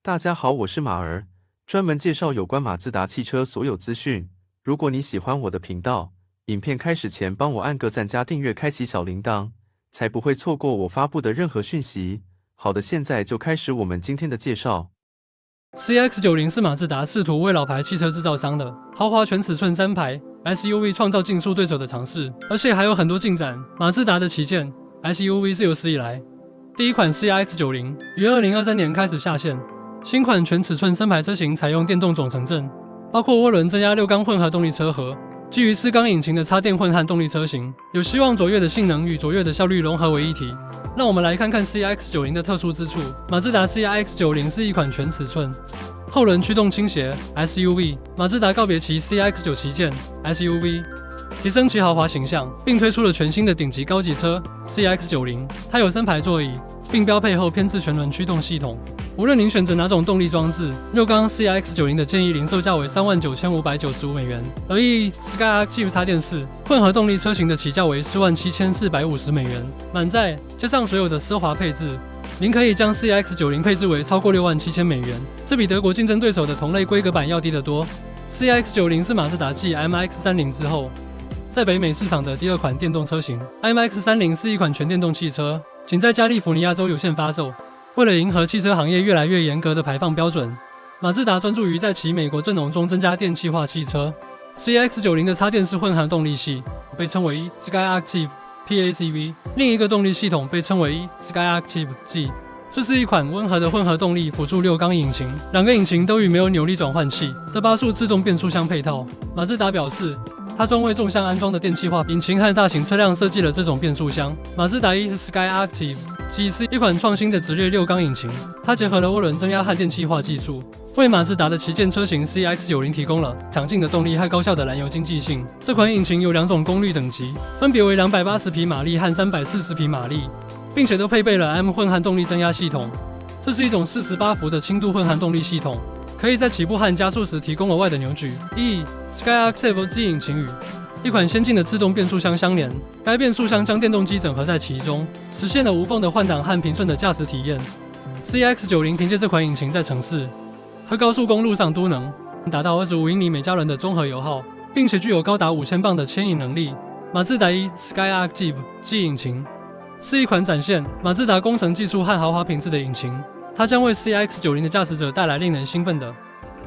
大家好，我是马儿，专门介绍有关马自达汽车所有资讯。如果你喜欢我的频道，影片开始前帮我按个赞加订阅，开启小铃铛，才不会错过我发布的任何讯息。好的，现在就开始我们今天的介绍。CX-90是马自达试图为老牌汽车制造商的豪华全尺寸3排 SUV 创造竞速对手的尝试，而且还有很多进展。马自达的旗舰 SUV 是有史以来第一款 CX-90，于2023年开始下线。新款全尺寸3排车型采用电动总成阵，包括涡轮增压6缸混合动力车和基于4缸引擎的插电混合动力车型，有希望卓越的性能与卓越的效率融合为一体。让我们来看看 CX-90 的特殊之处。马自达 CX-90 是一款全尺寸后轮驱动倾斜 SUV， 马自达告别其 CX-9 旗舰 SUV， 提升其豪华形象，并推出了全新的顶级高级车 CX-90。它有3排座椅，并标配后偏置全轮驱动系统。无论您选择哪种动力装置，6缸 CX-90 的建议零售价为$39,595，而Skyactiv 插电式混合动力车型的起价为$107,450。满载加上所有的奢华配置，您可以将 CX-90 配置为超过$67,000，这比德国竞争对手的同类规格版要低得多。CX-90 是马自达继 MX-30 之后，在北美市场的第2款电动车型。MX-30 是一款全电动汽车，仅在加利福尼亚州有限发售。为了迎合汽车行业越来越严格的排放标准，马自达专注于在其美国阵容中增加电气化汽车。CX-90 的插电式混合动力系被称为 Skyactiv PACV， 另一个动力系统被称为 Skyactiv G。这是一款温和的混合动力辅助6缸引擎，2个引擎都与没有扭力转换器的8速自动变速箱配套。马自达表示，它专为纵向安装的电气化引擎和大型车辆设计了这种变速箱。马自达Skyactiv G 是一款创新的直列6缸引擎，它结合了涡轮增压和电气化技术，为马自达的旗舰车型 CX-90 提供了强劲的动力和高效的燃油经济性。这款引擎有2种功率等级，分别为280匹马力和340匹马力，并且都配备了 M 混合动力增压系统。这是一种48伏的轻度混合动力系统，可以在起步和加速时提供额外的扭矩。Skyactiv G 引擎与一款先进的自动变速箱相连，该变速箱将电动机整合在其中，实现了无缝的换挡和平顺的驾驶体验。CX-90 凭借这款引擎在城市和高速公路上都能达到25英里每加仑的综合油耗，并且具有高达5000磅的牵引能力。马自达Skyactiv G 引擎是一款展现马自达工程技术和豪华品质的引擎，它将为 CX-90 的驾驶者带来令人兴奋的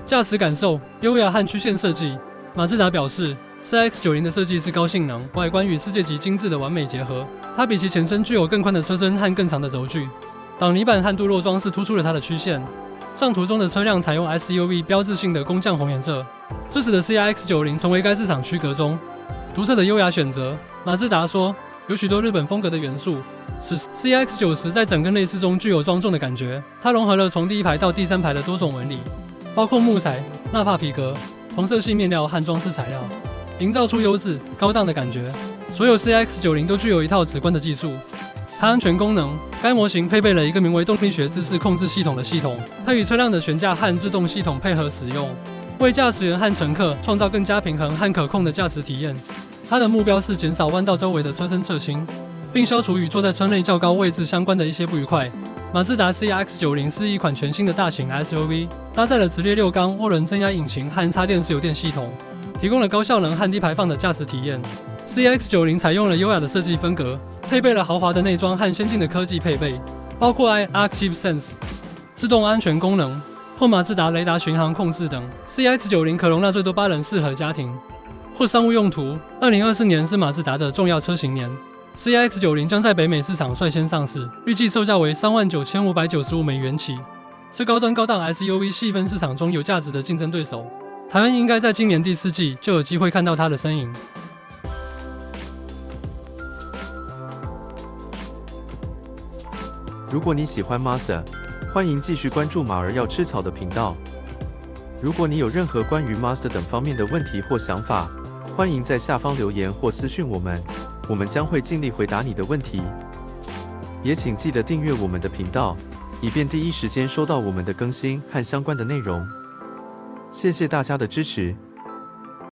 驾驶感受、优雅和曲线设计。马自达表示，CX-90 的设计是高性能、外观与世界级精致的完美结合。它比其前身具有更宽的车身和更长的轴距，挡泥板和镀铬装饰突出了它的曲线。上图中的车辆采用 SUV 标志性的工匠红颜色，这使得 CX-90 成为该市场区隔中独特的优雅选择。马自达说，有许多日本风格的元素，使 CX-90 在整个内饰中具有庄重的感觉。它融合了从第1排到第3排的多种纹理，包括木材、纳帕皮革、同色系面料和装饰材料，营造出优质、高档的感觉。所有 CX-90 都具有一套直观的技术和安全功能。该模型配备了一个名为动力学姿势控制系统的系统，它与车辆的悬架和制动系统配合使用，为驾驶员和乘客创造更加平衡和可控的驾驶体验。它的目标是减少弯道周围的车身侧倾，并消除与坐在车内较高位置相关的一些不愉快。马自达 CX-90 是一款全新的大型 SUV， 搭载了直列6缸涡轮增压引擎和插电式油电系统，提供了高效能和低排放的驾驶体验。CX-90 采用了优雅的设计风格，配备了豪华的内装和先进的科技配备，包括 iActive Sense 自动安全功能或马自达雷达巡航控制等。CX-90 可容纳最多8人，适合家庭或商务用途。2024年是马自达的重要车型年。CX-90 将在北美市场率先上市，预计售价为$39,595起，是高端高档 SUV 细分市场中有价值的竞争对手。台湾应该在今年第4季就有机会看到它的身影。如果你喜欢 Mazda， 欢迎继续关注马儿要吃草的频道。如果你有任何关于 Mazda 等方面的问题或想法，欢迎在下方留言或私讯我们，我们将会尽力回答你的问题。也请记得订阅我们的频道，以便第一时间收到我们的更新和相关的内容。谢谢大家的支持。